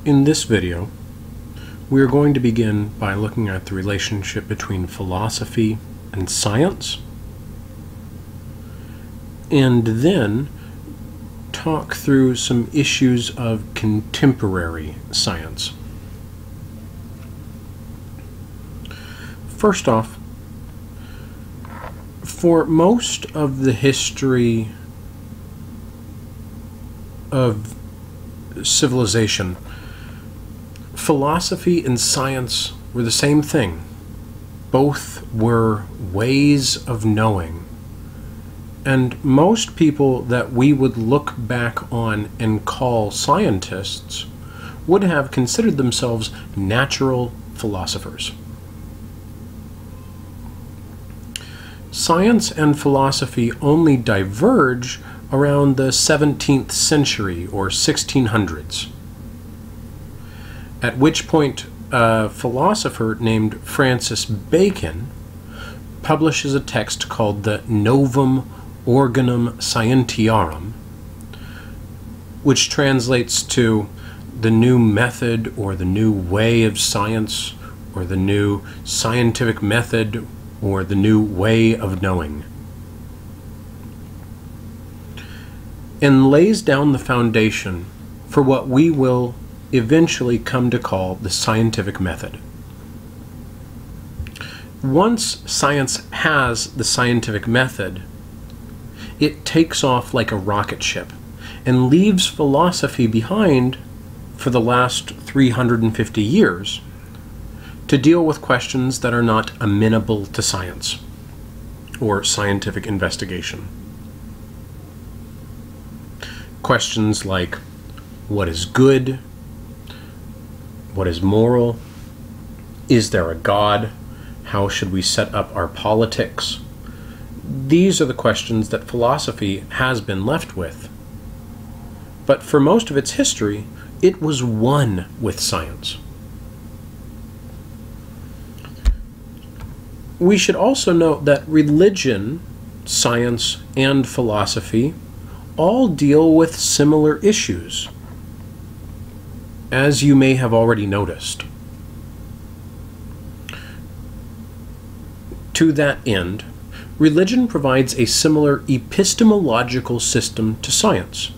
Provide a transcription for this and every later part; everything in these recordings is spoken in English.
In this video, we are going to begin by looking at the relationship between philosophy and science, and then talk through some issues of contemporary science. First off, for most of the history of civilization, philosophy and science were the same thing. Both were ways of knowing. And most people that we would look back on and call scientists would have considered themselves natural philosophers. Science and philosophy only diverge around the 17th century or 1600s, at which point a philosopher named Francis Bacon publishes a text called the Novum Organum Scientiarum, which translates to the new method or the new way of science or the new scientific method or the new way of knowing, and lays down the foundation for what we will eventually come to call the scientific method. Once science has the scientific method, it takes off like a rocket ship and leaves philosophy behind for the last 350 years to deal with questions that are not amenable to science or scientific investigation. Questions like, what is good? What is moral? Is there a God? How should we set up our politics? These are the questions that philosophy has been left with. But for most of its history, it was one with science. We should also note that religion, science, and philosophy all deal with similar issues, as you may have already noticed. To that end, religion provides a similar epistemological system to science.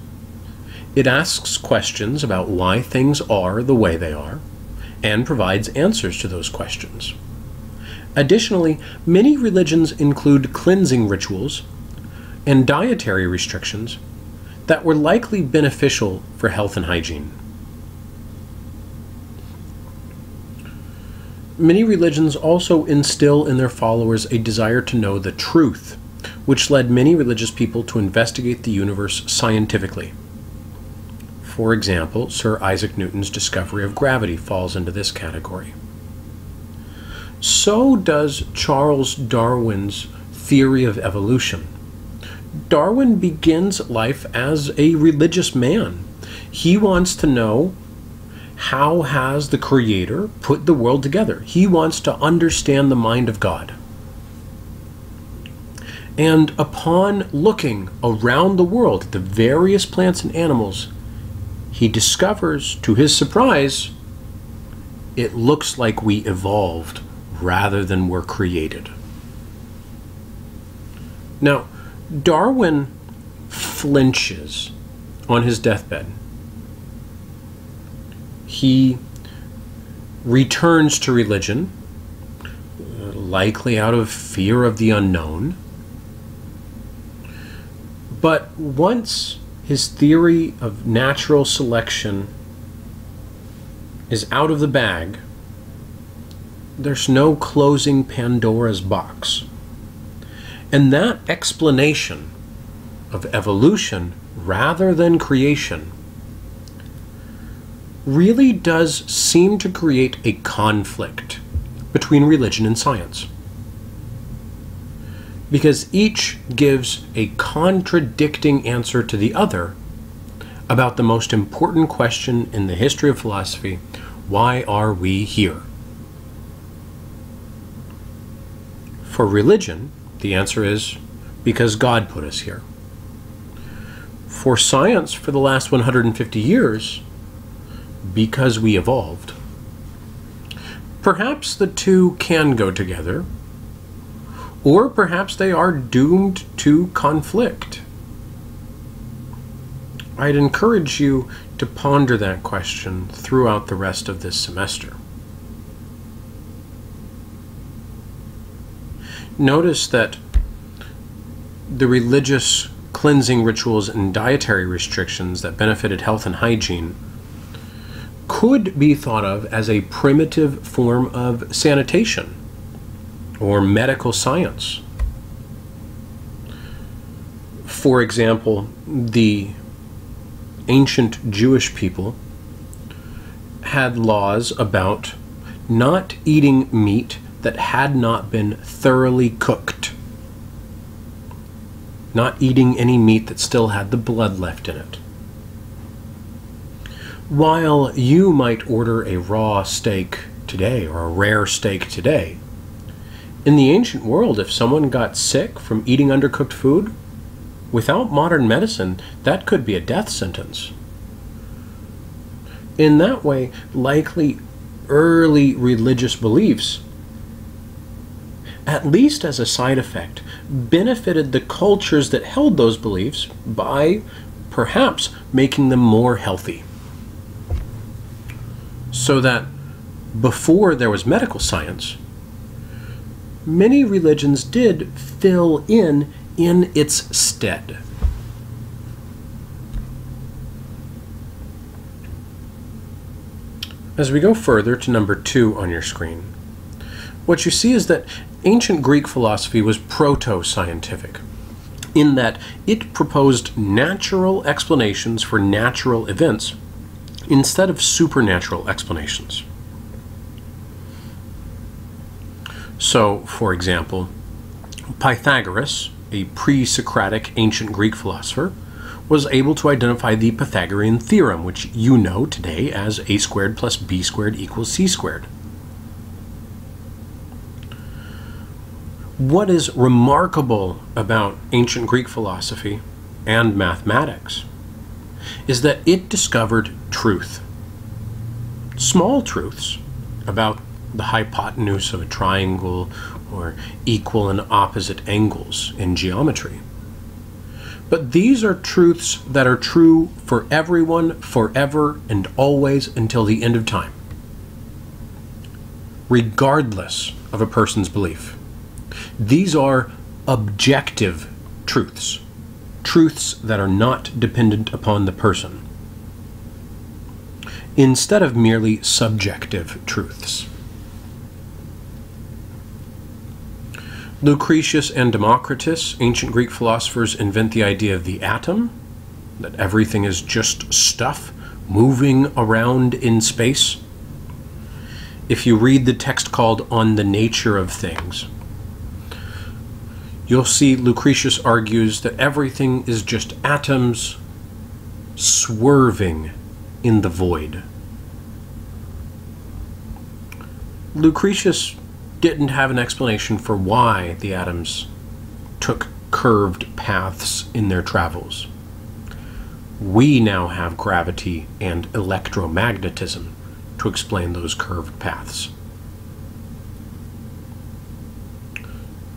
It asks questions about why things are the way they are, and provides answers to those questions. Additionally, many religions include cleansing rituals and dietary restrictions that were likely beneficial for health and hygiene. Many religions also instill in their followers a desire to know the truth, which led many religious people to investigate the universe scientifically. For example, Sir Isaac Newton's discovery of gravity falls into this category. So does Charles Darwin's theory of evolution. Darwin begins life as a religious man. He wants to know, how has the Creator put the world together? He wants to understand the mind of God. And upon looking around the world at the various plants and animals, he discovers, to his surprise, it looks like we evolved rather than were created. Now, Darwin flinches on his deathbed. He returns to religion, likely out of fear of the unknown. But once his theory of natural selection is out of the bag, there's no closing Pandora's box. And that explanation of evolution rather than creation really does seem to create a conflict between religion and science, because each gives a contradicting answer to the other about the most important question in the history of philosophy: why are we here? For religion, the answer is because God put us here. For science, for the last 150 years, because we evolved. Perhaps the two can go together, or perhaps they are doomed to conflict. I'd encourage you to ponder that question throughout the rest of this semester. Notice that the religious cleansing rituals and dietary restrictions that benefited health and hygiene could be thought of as a primitive form of sanitation or medical science. For example, the ancient Jewish people had laws about not eating meat that had not been thoroughly cooked. Not eating any meat that still had the blood left in it. While you might order a raw steak today or a rare steak today, in the ancient world, if someone got sick from eating undercooked food, without modern medicine, that could be a death sentence. In that way, likely early religious beliefs, at least as a side effect, benefited the cultures that held those beliefs by perhaps making them more healthy. So that before there was medical science, many religions did fill in its stead. As we go further to number 2 on your screen, what you see is that ancient Greek philosophy was proto-scientific, in that it proposed natural explanations for natural events instead of supernatural explanations. So, for example, Pythagoras, a pre-Socratic ancient Greek philosopher, was able to identify the Pythagorean Theorem, which you know today as a squared plus b squared equals c squared. What is remarkable about ancient Greek philosophy and mathematics is that it discovered truth. Small truths about the hypotenuse of a triangle or equal and opposite angles in geometry. But these are truths that are true for everyone, forever, and always until the end of time, regardless of a person's belief. These are objective truths, truths that are not dependent upon the person, instead of merely subjective truths. Lucretius and Democritus, ancient Greek philosophers, invent the idea of the atom, that everything is just stuff moving around in space. If you read the text called On the Nature of Things, you'll see Lucretius argues that everything is just atoms swerving in the void. Lucretius didn't have an explanation for why the atoms took curved paths in their travels. We now have gravity and electromagnetism to explain those curved paths.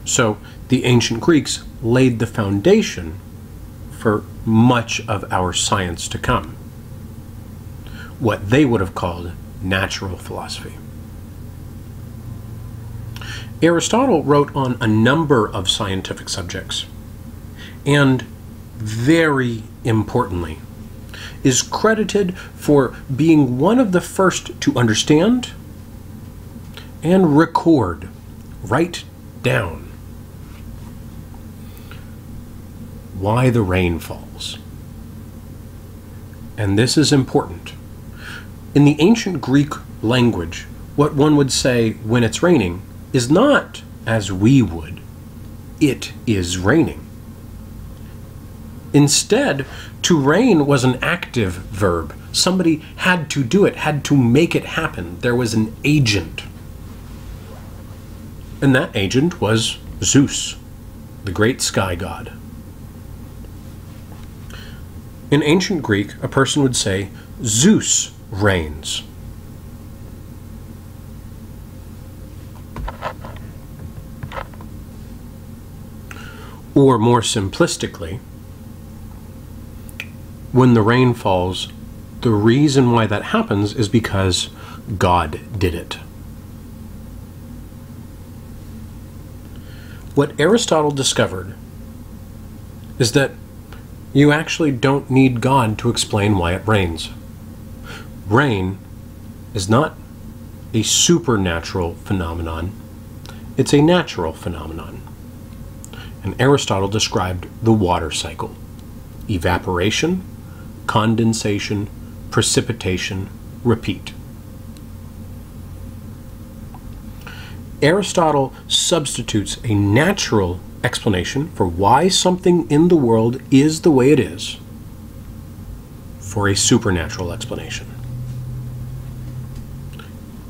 So the ancient Greeks laid the foundation for much of our science to come, what they would have called natural philosophy. Aristotle wrote on a number of scientific subjects, and very importantly, is credited for being one of the first to understand and record, write down, why the rain falls. And this is important. In the ancient Greek language, what one would say when it's raining is not as we would, it is raining. Instead, to rain was an active verb. Somebody had to do it, had to make it happen. There was an agent. And that agent was Zeus, the great sky god. In ancient Greek, a person would say, Zeus rains. Or more simplistically, when the rain falls, the reason why that happens is because God did it. What Aristotle discovered is that you actually don't need God to explain why it rains. Rain is not a supernatural phenomenon, it's a natural phenomenon. And Aristotle described the water cycle: evaporation, condensation, precipitation, repeat. Aristotle substitutes a natural explanation for why something in the world is the way it is for a supernatural explanation.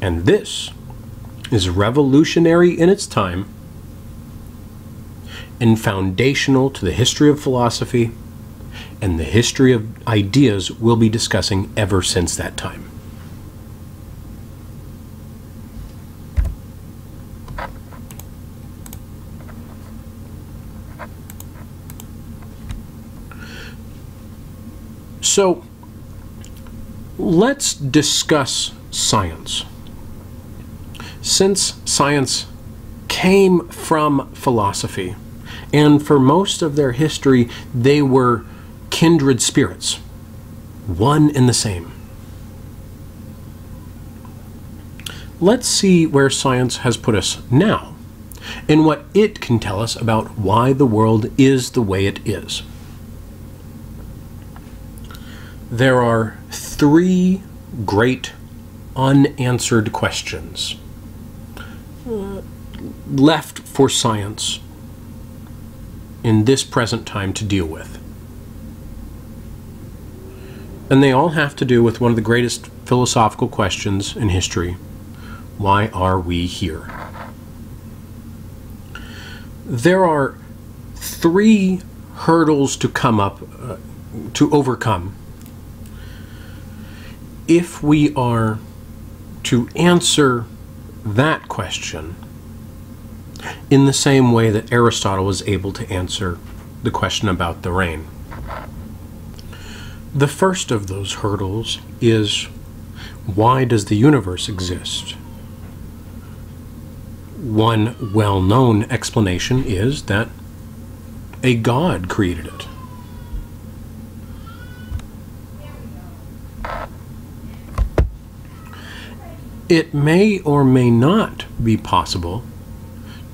And this is revolutionary in its time and foundational to the history of philosophy and the history of ideas we'll be discussing ever since that time. So, let's discuss science. Since science came from philosophy, and for most of their history they were kindred spirits, one and the same. Let's see where science has put us now, and what it can tell us about why the world is the way it is. There are three great unanswered questions left for science in this present time to deal with. And they all have to do with one of the greatest philosophical questions in history: why are we here? There are three hurdles to overcome if we are to answer that question in the same way that Aristotle was able to answer the question about the rain. The first of those hurdles is, why does the universe exist? One well-known explanation is that a god created it. It may or may not be possible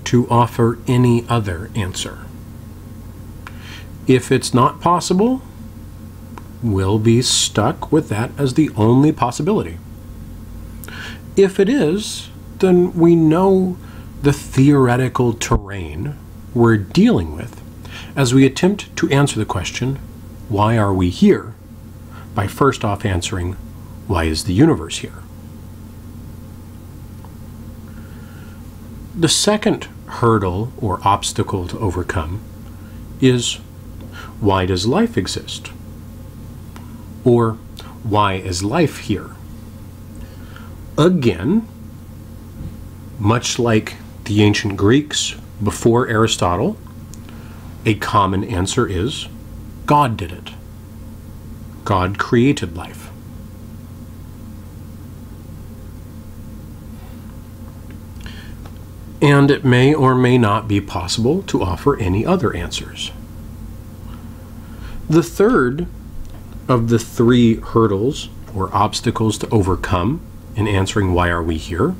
to offer any other answer. If it's not possible, we'll be stuck with that as the only possibility. If it is, then we know the theoretical terrain we're dealing with as we attempt to answer the question, why are we here? By first off answering, why is the universe here? The second hurdle or obstacle to overcome is, why does life exist? Or, why is life here? Again, much like the ancient Greeks before Aristotle, a common answer is, God did it. God created life. And it may or may not be possible to offer any other answers. The third of the three hurdles or obstacles to overcome in answering why are we here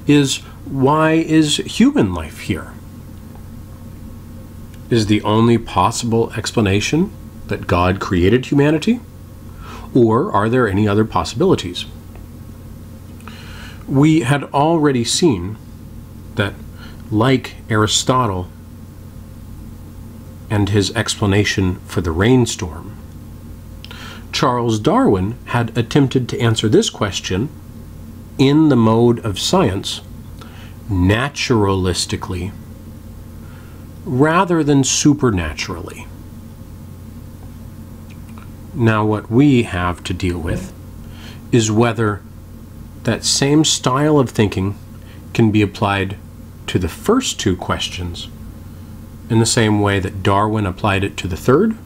is, why is human life here? Is the only possible explanation that God created humanity? Or are there any other possibilities? We had already seen that, like Aristotle and his explanation for the rainstorm, Charles Darwin had attempted to answer this question in the mode of science naturalistically rather than supernaturally. Now what we have to deal with is whether that same style of thinking can be applied to the first two questions in the same way that Darwin applied it to the third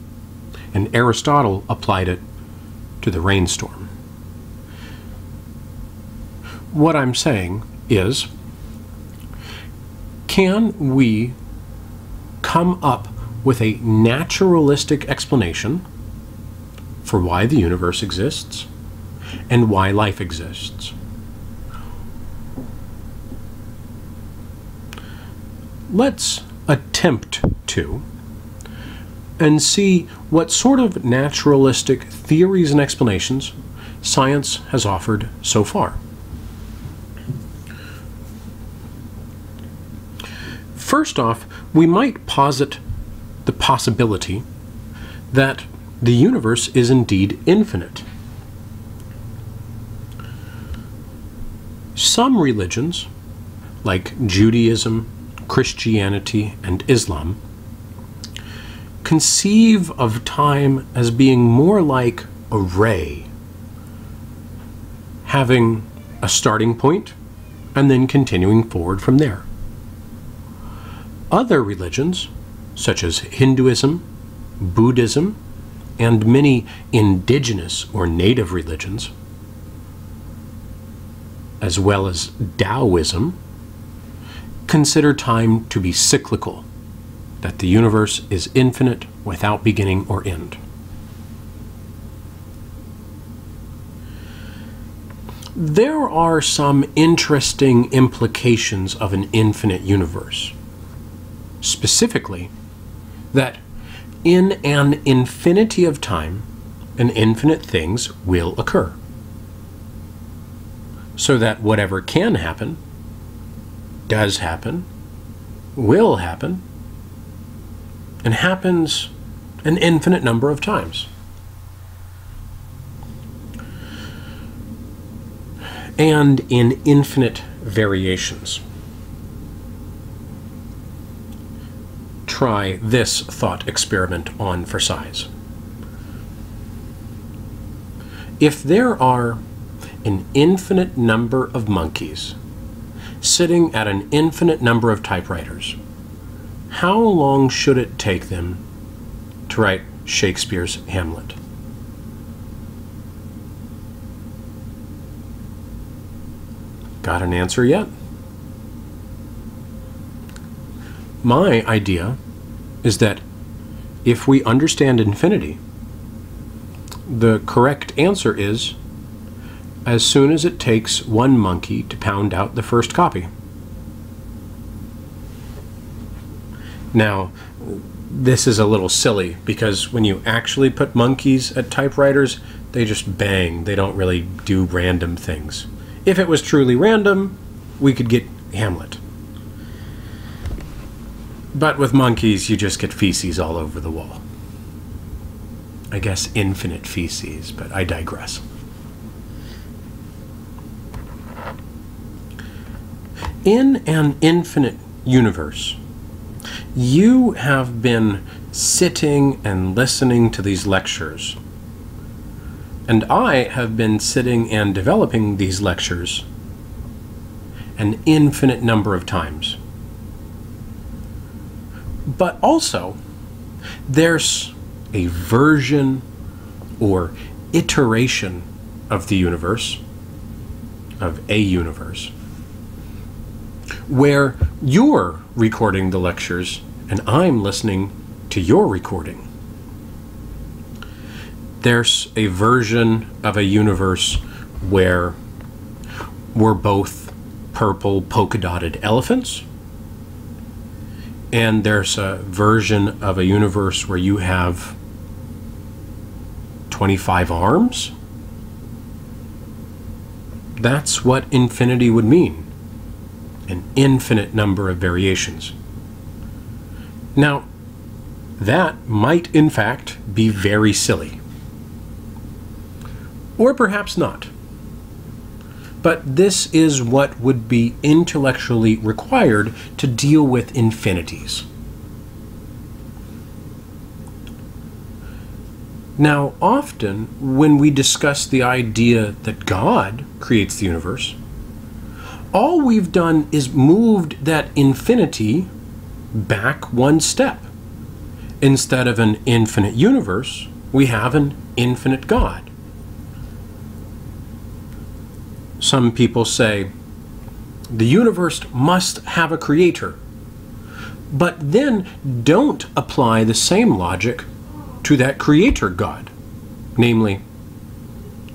and Aristotle applied it to the rainstorm. What I'm saying is, can we come up with a naturalistic explanation for why the universe exists and why life exists? Let's attempt to, and see what sort of naturalistic theories and explanations science has offered so far. First off, we might posit the possibility that the universe is indeed infinite. Some religions, like Judaism, Christianity, and Islam, conceive of time as being more like a ray, having a starting point and then continuing forward from there. Other religions, such as Hinduism, Buddhism, and many indigenous or native religions, as well as Taoism, consider time to be cyclical, that the universe is infinite without beginning or end. There are some interesting implications of an infinite universe. Specifically, that in an infinity of time, an infinite things will occur. So that whatever can happen, does happen, will happen, and happens an infinite number of times. And in infinite variations. Try this thought experiment on for size. If there are an infinite number of monkeys sitting at an infinite number of typewriters, how long should it take them to write Shakespeare's Hamlet? Got an answer yet? My idea is that if we understand infinity, the correct answer is as soon as it takes one monkey to pound out the first copy. Now, this is a little silly because when you actually put monkeys at typewriters, they just bang. They don't really do random things. If it was truly random, we could get Hamlet. But with monkeys, you just get feces all over the wall. I guess infinite feces, but I digress. In an infinite universe, you have been sitting and listening to these lectures, and I have been sitting and developing these lectures an infinite number of times. But also, there's a version or iteration of the universe, of a universe, where you're recording the lectures and I'm listening to your recording. There's a version of a universe where we're both purple polka-dotted elephants, and there's a version of a universe where you have 25 arms. That's what infinity would mean, an infinite number of variations. Now, that might in fact be very silly. Or perhaps not. But this is what would be intellectually required to deal with infinities. Now, often when we discuss the idea that God creates the universe, all we've done is moved that infinity back one step. Instead of an infinite universe, we have an infinite God. Some people say the universe must have a creator, but then don't apply the same logic to that creator God. Namely,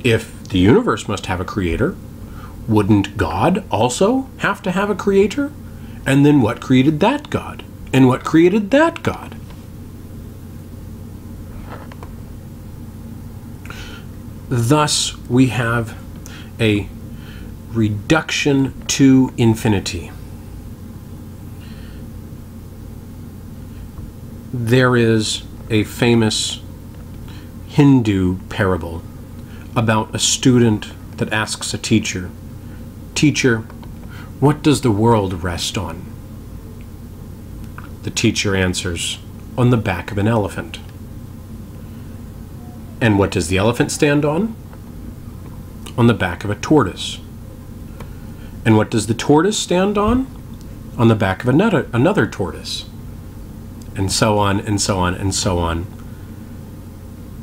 if the universe must have a creator, wouldn't God also have to have a creator? And then what created that God? And what created that God? Thus, we have a reduction to infinity. There is a famous Hindu parable about a student that asks a teacher, "Teacher, what does the world rest on?" The teacher answers, "On the back of an elephant." "And what does the elephant stand on?" "On the back of a tortoise." "And what does the tortoise stand on?" "On the back of another tortoise." And so on, and so on, and so on.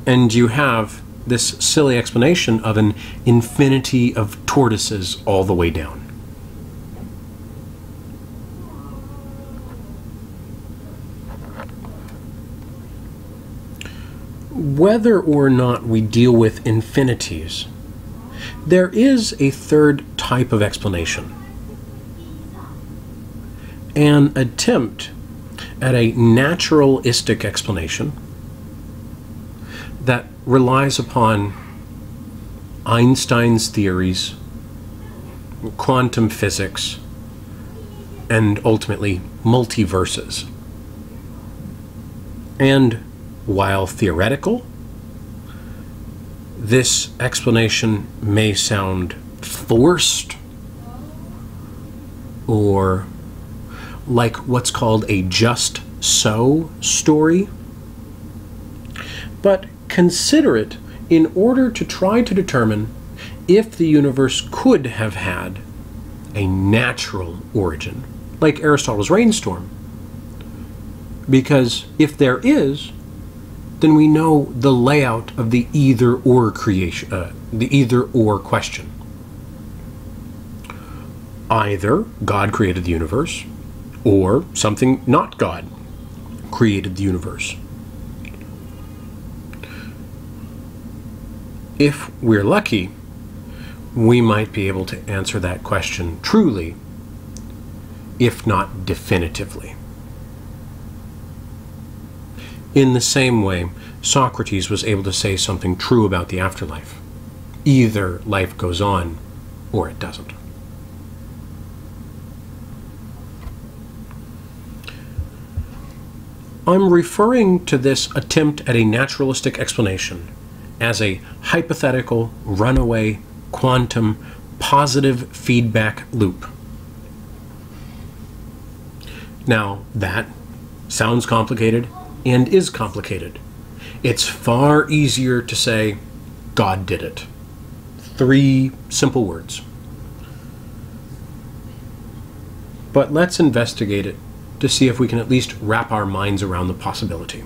And you have this silly explanation of an infinity of tortoises all the way down. Whether or not we deal with infinities, there is a third type of explanation. An attempt at a naturalistic explanation that relies upon Einstein's theories, quantum physics, and ultimately multiverses. And while theoretical, this explanation may sound forced or like what's called a just so story, but consider it in order to try to determine if the universe could have had a natural origin, like Aristotle's rainstorm. Because if there is, then we know the layout of the either-or creation, the either-or question. Either God created the universe, or something not God created the universe. If we're lucky, we might be able to answer that question truly, if not definitively. In the same way, Socrates was able to say something true about the afterlife. Either life goes on, or it doesn't. I'm referring to this attempt at a naturalistic explanation as a hypothetical, runaway, quantum, positive feedback loop. Now, that sounds complicated and is complicated. It's far easier to say, God did it. 3 simple words. But let's investigate it to see if we can at least wrap our minds around the possibility.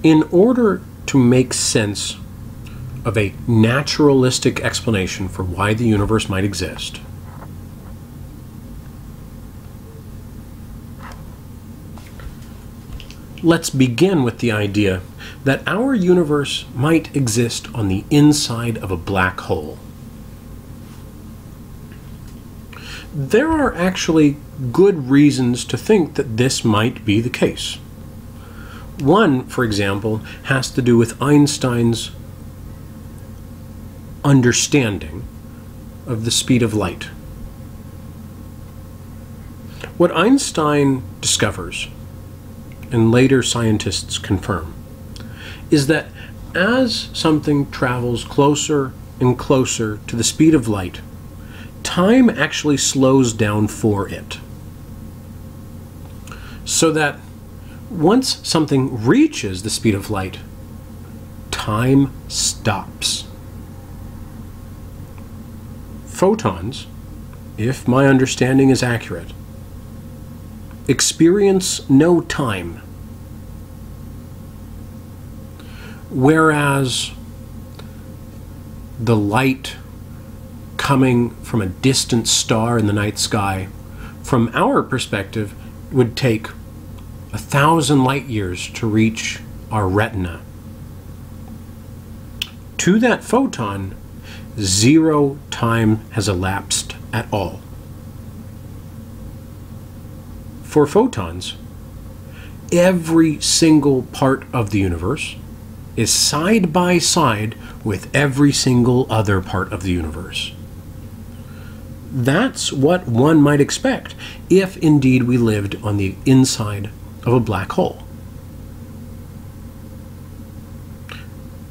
In order to make sense of a naturalistic explanation for why the universe might exist, let's begin with the idea that our universe might exist on the inside of a black hole. There are actually good reasons to think that this might be the case. One, for example, has to do with Einstein's understanding of the speed of light. What Einstein discovers, and later scientists confirm, is that as something travels closer and closer to the speed of light, time actually slows down for it. so that once something reaches the speed of light, time stops. Photons, if my understanding is accurate, experience no time, whereas the light coming from a distant star in the night sky, from our perspective, would take 1,000 light years to reach our retina. To that photon, 0 time has elapsed at all. For photons, every single part of the universe is side by side with every single other part of the universe. That's what one might expect if indeed we lived on the inside of a black hole.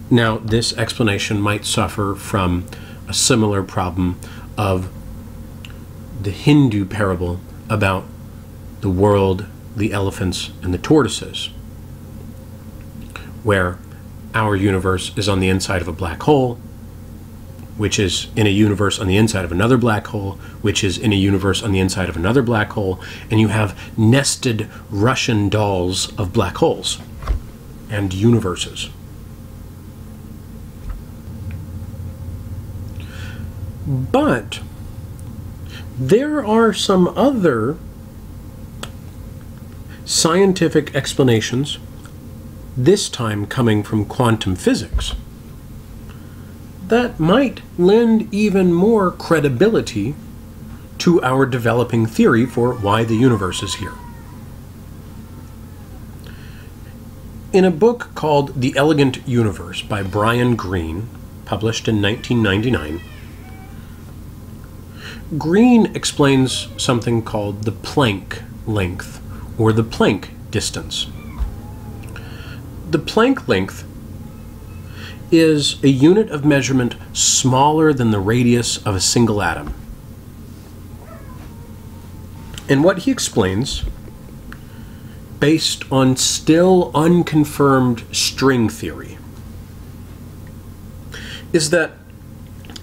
Now, this explanation might suffer from a similar problem of the Hindu parable about the world, the elephants, and the tortoises, where our universe is on the inside of a black hole, which is in a universe on the inside of another black hole, which is in a universe on the inside of another black hole, and you have nested Russian dolls of black holes and universes. But there are some other scientific explanations, this time coming from quantum physics, that might lend even more credibility to our developing theory for why the universe is here. In a book called The Elegant Universe by Brian Greene, published in 1999, Greene explains something called the Planck Length, or the Planck distance. The Planck length is a unit of measurement smaller than the radius of a single atom. And what he explains, based on still unconfirmed string theory, is that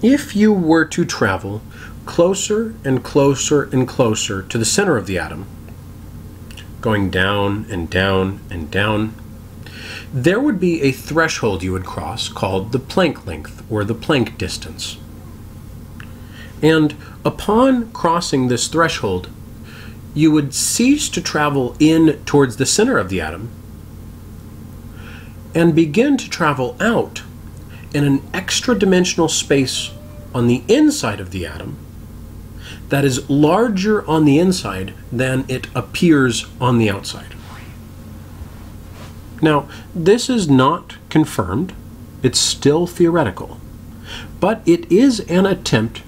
if you were to travel closer and closer and closer to the center of the atom, going down and down and down, there would be a threshold you would cross called the Planck length, or the Planck distance. And upon crossing this threshold, you would cease to travel in towards the center of the atom and begin to travel out in an extra-dimensional space on the inside of the atom that is larger on the inside than it appears on the outside. Now, this is not confirmed, it's still theoretical, but it is an attempt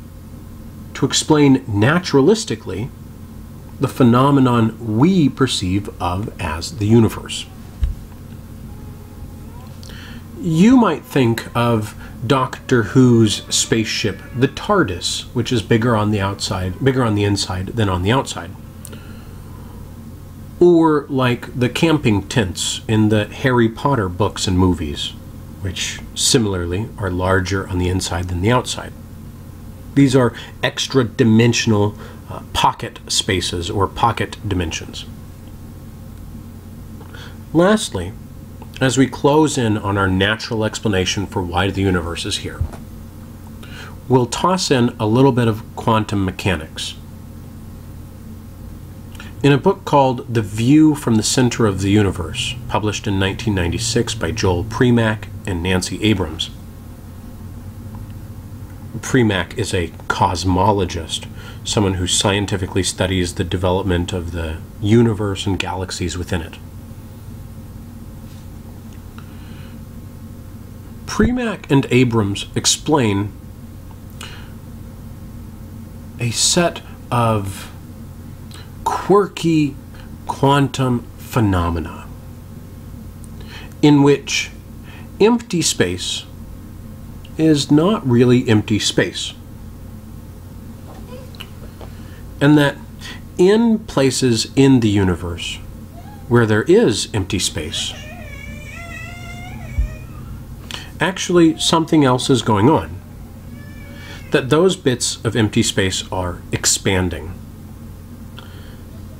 to explain naturalistically the phenomenon we perceive of as the universe. You might think of Doctor Who's spaceship, the TARDIS, which is bigger on the inside than on the outside. Or like the camping tents in the Harry Potter books and movies, which similarly are larger on the inside than the outside. These are extra-dimensional pocket spaces or pocket dimensions. Lastly, as we close in on our natural explanation for why the universe is here, we'll toss in a little bit of quantum mechanics. In a book called The View from the Center of the Universe, published in 1996 by Joel Premack and Nancy Abrams. Premack is a cosmologist, someone who scientifically studies the development of the universe and galaxies within it. Premack and Abrams explain a set of quirky quantum phenomena in which empty space is not really empty space, and that in places in the universe where there is empty space, actually something else is going on. That those bits of empty space are expanding.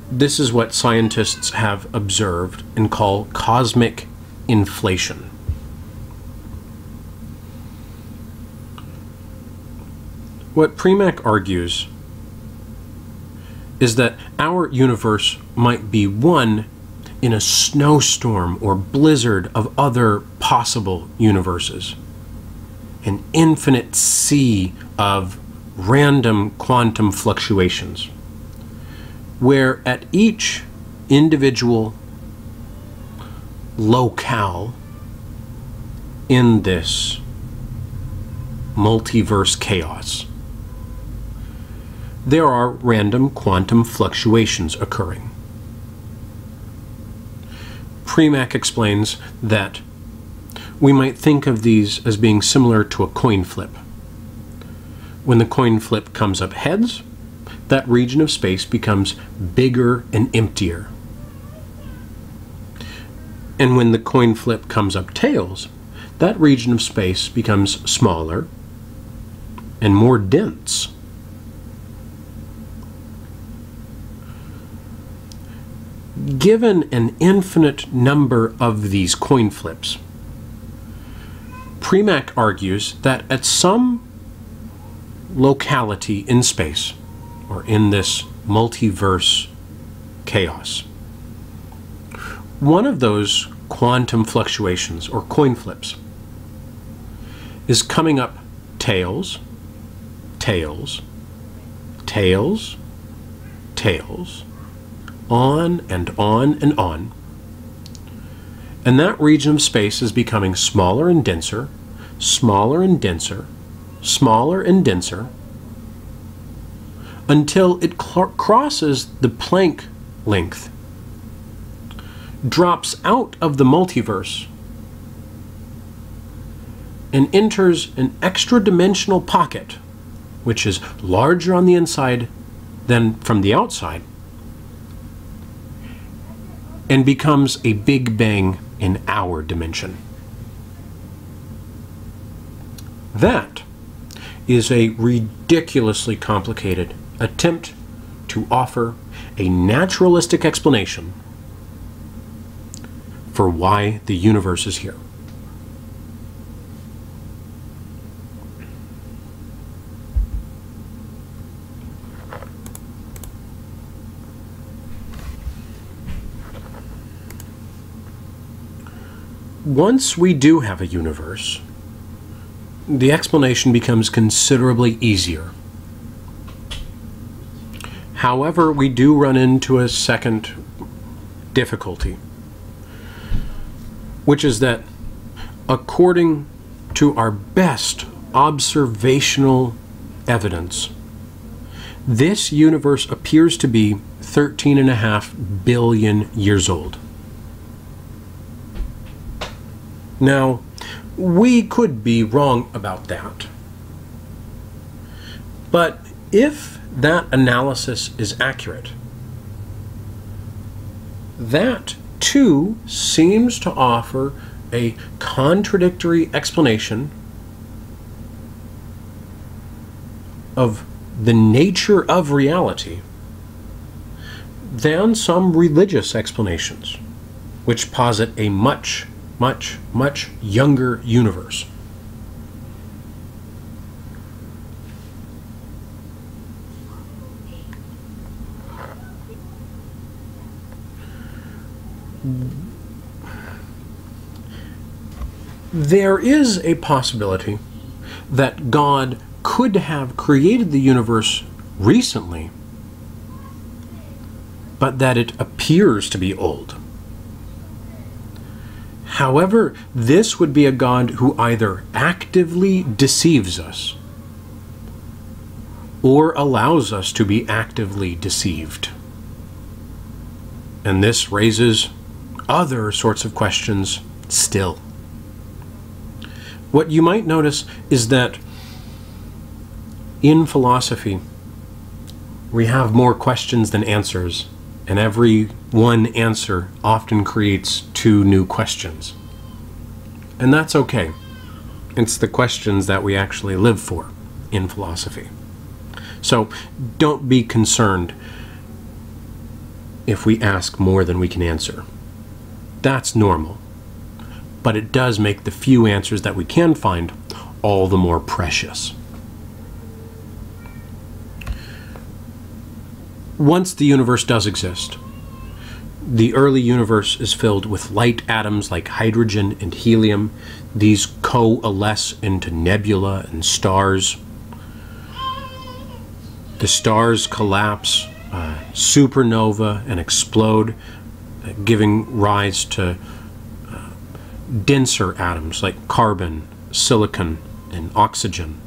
This is what scientists have observed and call cosmic inflation. What Planck argues is that our universe might be one in a snowstorm or blizzard of other possible universes, an infinite sea of random quantum fluctuations, where at each individual locale in this multiverse chaos, there are random quantum fluctuations occurring. Planck explains that we might think of these as being similar to a coin flip. When the coin flip comes up heads, that region of space becomes bigger and emptier. And when the coin flip comes up tails, that region of space becomes smaller and more dense. Given an infinite number of these coin flips, Planck argues that at some locality in space, or in this multiverse chaos, one of those quantum fluctuations, or coin flips, is coming up tails, tails, tails, tails, on and on and on. And that region of space is becoming smaller and denser, smaller and denser, smaller and denser, until it crosses the Planck length, drops out of the multiverse, and enters an extra-dimensional pocket, which is larger on the inside than from the outside, and becomes a Big Bang in our dimension. That is a ridiculously complicated attempt to offer a naturalistic explanation for why the universe is here. Once we do have a universe, the explanation becomes considerably easier. However, we do run into a second difficulty, which is that according to our best observational evidence, this universe appears to be 13.5 billion years old. Now, we could be wrong about that. But if that analysis is accurate, that too seems to offer a contradictory explanation of the nature of reality than some religious explanations, which posit a much younger universe. There is a possibility that God could have created the universe recently, but that it appears to be old. However, this would be a God who either actively deceives us or allows us to be actively deceived. And this raises other sorts of questions still. What you might notice is that in philosophy, we have more questions than answers, and every one answer often creates two new questions. And that's okay. It's the questions that we actually live for in philosophy. So don't be concerned if we ask more than we can answer. That's normal. But it does make the few answers that we can find all the more precious. Once the universe does exist, the early universe is filled with light atoms like hydrogen and helium. These coalesce into nebula and stars. The stars collapse, supernova, and explode, giving rise to denser atoms like carbon, silicon, and oxygen,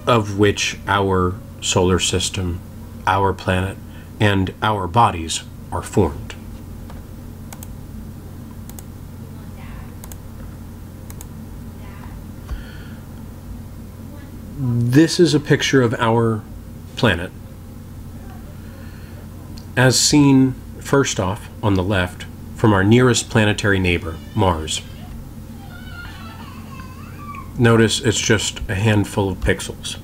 of which our solar system, our planet, and our bodies are formed. This is a picture of our planet, as seen first off on the left from our nearest planetary neighbor, Mars. Notice it's just a handful of pixels.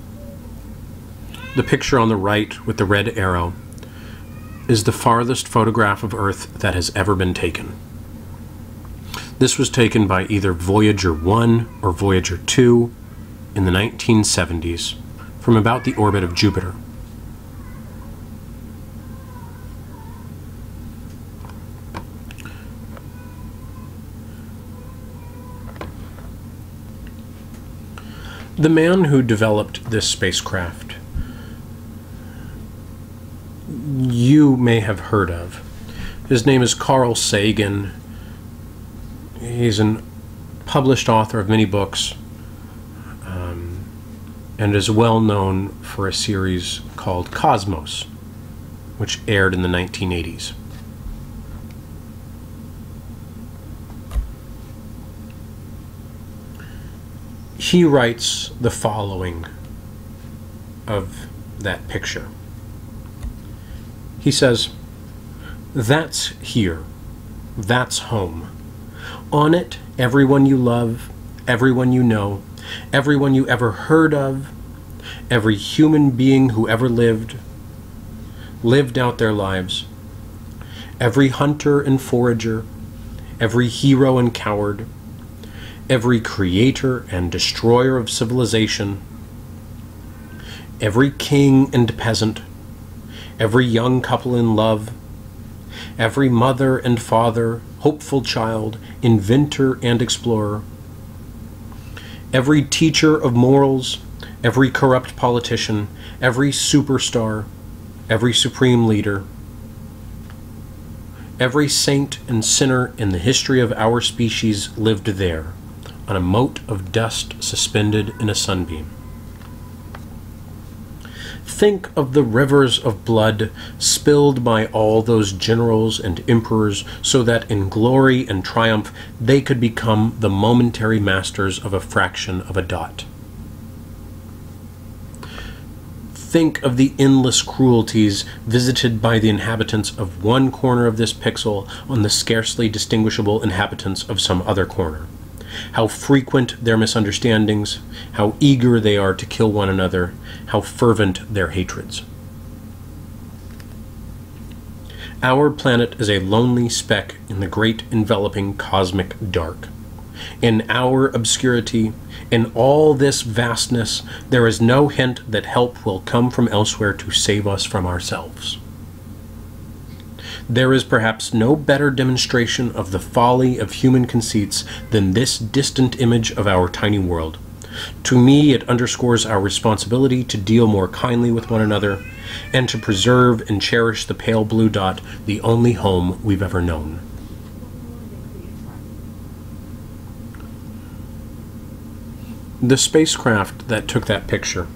The picture on the right with the red arrow is the farthest photograph of Earth that has ever been taken. This was taken by either Voyager 1 or Voyager 2 in the 1970s from about the orbit of Jupiter. The man who developed this spacecraft, you may have heard of. His name is Carl Sagan. He's a published author of many books, and is well known for a series called Cosmos, which aired in the 1980s. He writes the following of that picture. He says, "That's here. That's home. On it, everyone you love, everyone you know, everyone you ever heard of, every human being who ever lived out their lives, every hunter and forager, every hero and coward, every creator and destroyer of civilization, every king and peasant, every young couple in love, every mother and father, hopeful child, inventor and explorer, every teacher of morals, every corrupt politician, every superstar, every supreme leader, every saint and sinner in the history of our species lived there, on a mote of dust suspended in a sunbeam. Think of the rivers of blood spilled by all those generals and emperors so that in glory and triumph they could become the momentary masters of a fraction of a dot. Think of the endless cruelties visited by the inhabitants of one corner of this pixel on the scarcely distinguishable inhabitants of some other corner. How frequent their misunderstandings, how eager they are to kill one another, how fervent their hatreds. Our planet is a lonely speck in the great enveloping cosmic dark. In our obscurity, in all this vastness, there is no hint that help will come from elsewhere to save us from ourselves. There is perhaps no better demonstration of the folly of human conceits than this distant image of our tiny world. To me, it underscores our responsibility to deal more kindly with one another, and to preserve and cherish the pale blue dot, the only home we've ever known." The spacecraft that took that picture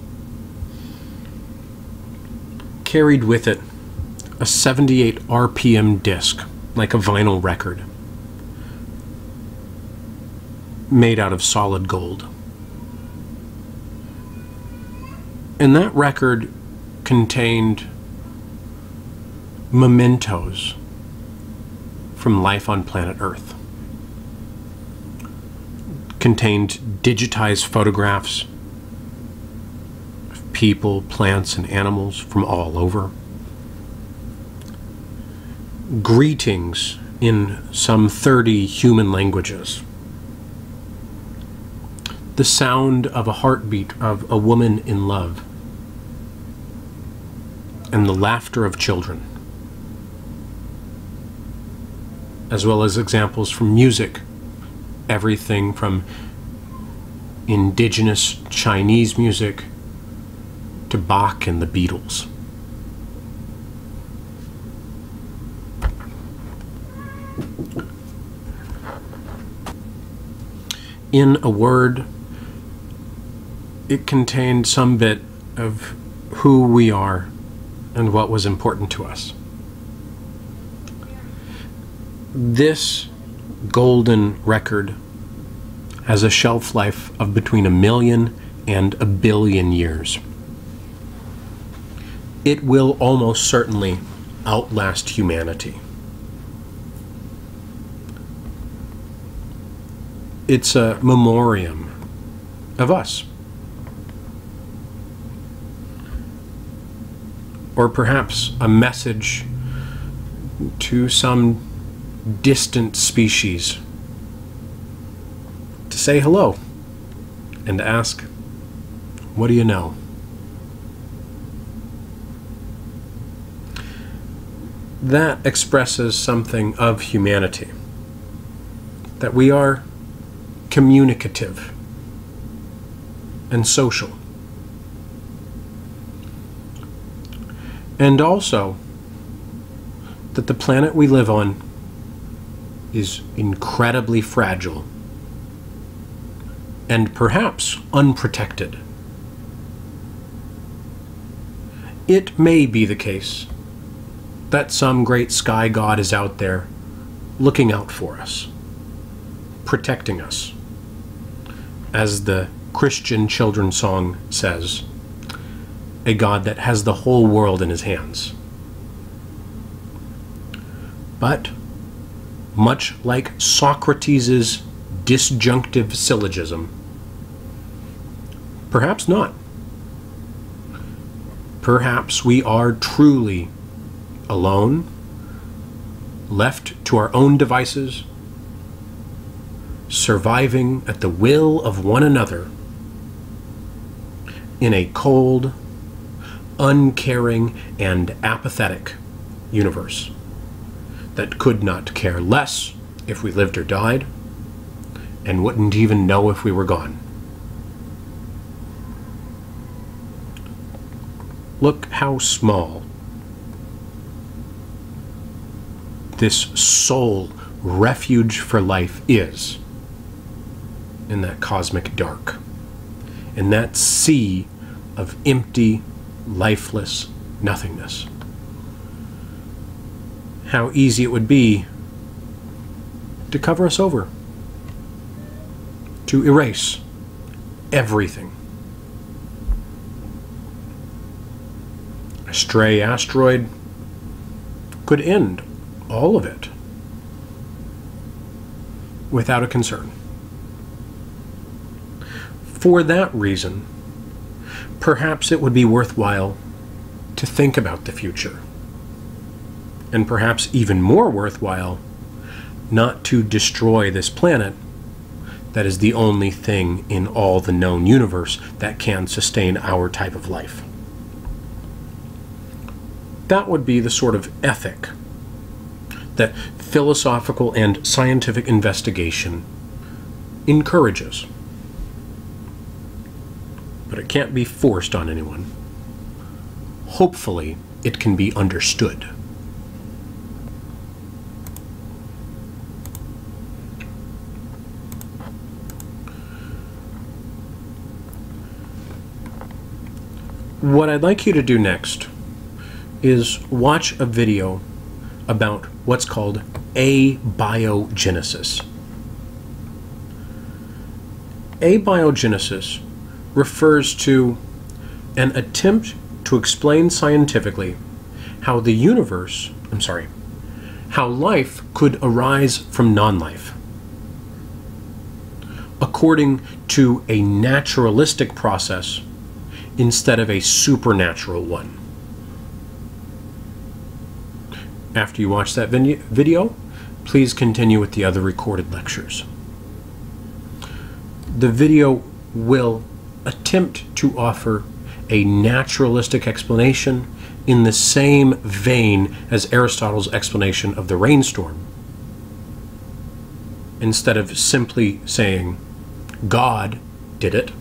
carried with it a 78 RPM disc, like a vinyl record, made out of solid gold. And that record contained mementos from life on planet Earth. Contained digitized photographs of people, plants, and animals from all over. Greetings in some 30 human languages. The sound of a heartbeat of a woman in love. And the laughter of children. As well as examples from music. Everything from indigenous Chinese music to Bach and the Beatles. In a word, it contained some bit of who we are and what was important to us. This golden record has a shelf life of between 1 million and 1 billion years. It will almost certainly outlast humanity. It's a memoriam of us. Or perhaps a message to some distant species to say hello and to ask, what do you know? That expresses something of humanity, that we are communicative and social. And also that the planet we live on is incredibly fragile and perhaps unprotected. It may be the case that some great sky god is out there looking out for us, protecting us. As the Christian children's song says, a God that has the whole world in his hands. But, much like Socrates' disjunctive syllogism, perhaps not. Perhaps we are truly alone, left to our own devices, surviving at the will of one another in a cold, uncaring, and apathetic universe that could not care less if we lived or died, and wouldn't even know if we were gone. Look how small this sole refuge for life is in that cosmic dark, in that sea of empty, lifeless nothingness. How easy it would be to cover us over, to erase everything. A stray asteroid could end all of it without a concern. For that reason, perhaps it would be worthwhile to think about the future. And perhaps even more worthwhile, not to destroy this planet that is the only thing in all the known universe that can sustain our type of life. That would be the sort of ethic that philosophical and scientific investigation encourages. But it can't be forced on anyone. Hopefully, it can be understood. What I'd like you to do next is watch a video about what's called abiogenesis. Abiogenesis refers to an attempt to explain scientifically how the universe how life could arise from non-life according to a naturalistic process instead of a supernatural one. After you watch that video, please continue with the other recorded lectures. The video will attempt to offer a naturalistic explanation in the same vein as Aristotle's explanation of the rainstorm. Instead of simply saying, God did it,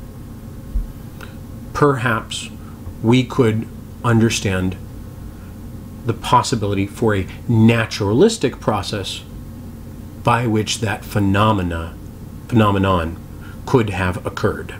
perhaps we could understand the possibility for a naturalistic process by which that phenomenon could have occurred.